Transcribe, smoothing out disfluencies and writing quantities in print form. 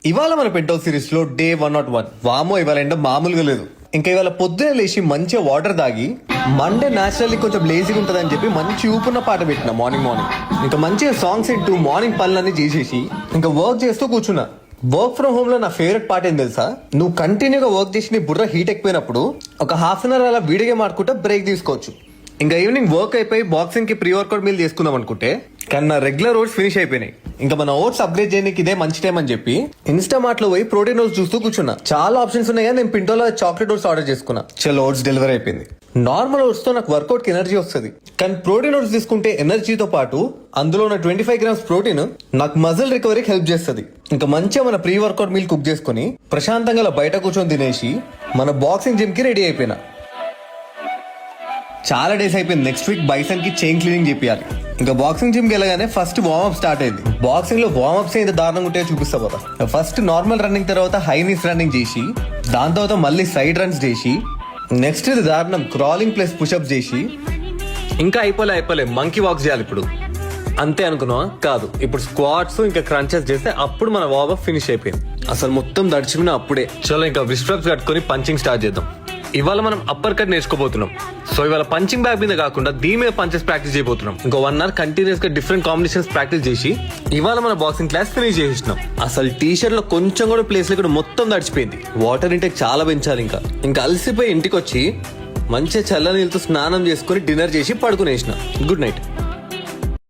ఇవాళ మన pento series లో డే 101. వామో ఇవాళ ఎండ మామూలుగా లేదు. ఇంకా ఇవాళ పొద్దునే లేచి మంచిగా వాటర్ తాగి మండే న్యాచురల్లీ కొంచెం లేజీగా ఉంటుందని చెప్పి మంచి ఊపున్న పాట పెట్టిన మార్నింగ్ ఇంకా మంచిగా సాంగ్స్ వింటూ మార్నింగ్ పనులన్నీ చేసేసి ఇంకా వర్క్ చేస్తూ కూర్చున్నా. వర్క్ ఫ్రమ్ హోమ్ లో నా ఫేవరెట్ పార్ట్ ఏం తెలుసా, నువ్వు కంటిన్యూగా వర్క్ చేసి నీ బుర్ర హీట్ ఎక్కుపోయినప్పుడు ఒక హాఫ్ అన్ అవర్ అలా వీడియో గేమ్ ఆడుకుంటే బ్రేక్ తీసుకోవచ్చు. ఇంకా ఈవినింగ్ వర్క్ అయిపోయి బాక్సింగ్ కి ప్రీ వర్కౌట్ మీల్ చేసుకుందాం అనుకుంటే కానీ నా రెగ్యులర్ ఓట్స్ ఫినిష్ అయిపోయినాయి. ఇంకా మన ఓట్స్ అప్గ్రేడ్ చేయడానికి ఇదే మంచి టైం అని చెప్పి ఇన్స్టామార్ట్ లో పోయి ప్రోటీన్ ఓట్స్ చూస్తూ కూర్చున్నా. చాలా ఆప్షన్స్ ఉన్నాయి కానీ నేను పింటోలో చాక్లెట్ ఓట్స్ ఆర్డర్ చేసుకున్నా. చలో ఓట్స్ డెలివరీ అయిపోయింది. నార్మల్ ఓట్స్ తో నాకు వర్కౌట్ కి ఎనర్జీ వస్తుంది, కానీ ప్రోటీన్ ఓట్స్ తీసుకుంటే ఎనర్జీతో పాటు అందులో ఉన్న 25 grams ప్రోటీన్ నాకు మజిల్ రికవరీకి హెల్ప్ చేస్తుంది. ఇంకా మంచిగా మన ప్రీ వర్కౌట్ మీల్ కుక్ చేసుకుని ప్రశాంతంగా బయట కూర్చొని తినేసి మన బాక్సింగ్ జిమ్ కి రెడీ అయిపోయినా. చాలా డేస్ అయిపోయింది. నెక్స్ట్ వీక్ బైసన్ కి చైన్ క్లీనింగ్ చేయాలి. ఇంకా బాక్సింగ్ జిమ్ కి వెళ్ళగానే ఫస్ట్ వార్మప్ స్టార్ట్ అయింది. బాక్సింగ్ లో వార్మప్స్ ఎంత దారుణంగా ఉంటాయో చూపిస్తా పోతా. ఫస్ట్ నార్మల్ రన్నింగ్ తర్వాత హై నీస్ రన్నింగ్ చేసి దాని తర్వాత మళ్ళీ సైడ్ రన్స్ చేసి నెక్స్ట్ ఇది దారుణం క్రాలింగ్ ప్లస్ పుషప్ చేసి ఇంకా అయిపోలే మంకీ వాక్స్ చేయాలి. ఇప్పుడు అంతే అనుకున్నావా? కాదు, ఇప్పుడు స్క్వాట్స్ ఇంకా క్రంచెస్ చేస్తే అప్పుడు మన వార్మప్ ఫినిష్ అయిపోయింది. అసలు మొత్తం దడిచిపోయినా అప్పుడే. చలో ఇంకా రిస్ట్రప్స్ కట్టుకొని పంచింగ్ స్టార్ట్ చేద్దాం. ఇవాళ మనం అప్పర్ కట్ నేర్చుకోబోతున్నాం. సో ఇవాళ పంచింగ్ బ్యాగ్ మీద కాకుండా దీని మీద పంచెస్ ప్రాక్టీస్ చేయబోతున్నాం. ఇంకో 1 hour కంటిన్యూస్ గా డిఫరెంట్ కాంబినేషన్స్ ప్రాక్టీస్ చేసి ఇవాళ మన బాక్సింగ్ క్లాస్ ఫినిష్ చేసినాం. అసలు టీ షర్ట్ లో కొంచెం కూడా ప్లేస్ లో కూడా మొత్తం తడిచిపోయింది. వాటర్ ఇంటేక్ చాలా పెంచాలి. ఇంకా అలసిపోయి ఇంటికి వచ్చి మంచిగా చల్ల నీళ్ళతో స్నానం చేసుకుని డిన్నర్ చేసి పడుకునేసిన. Good night.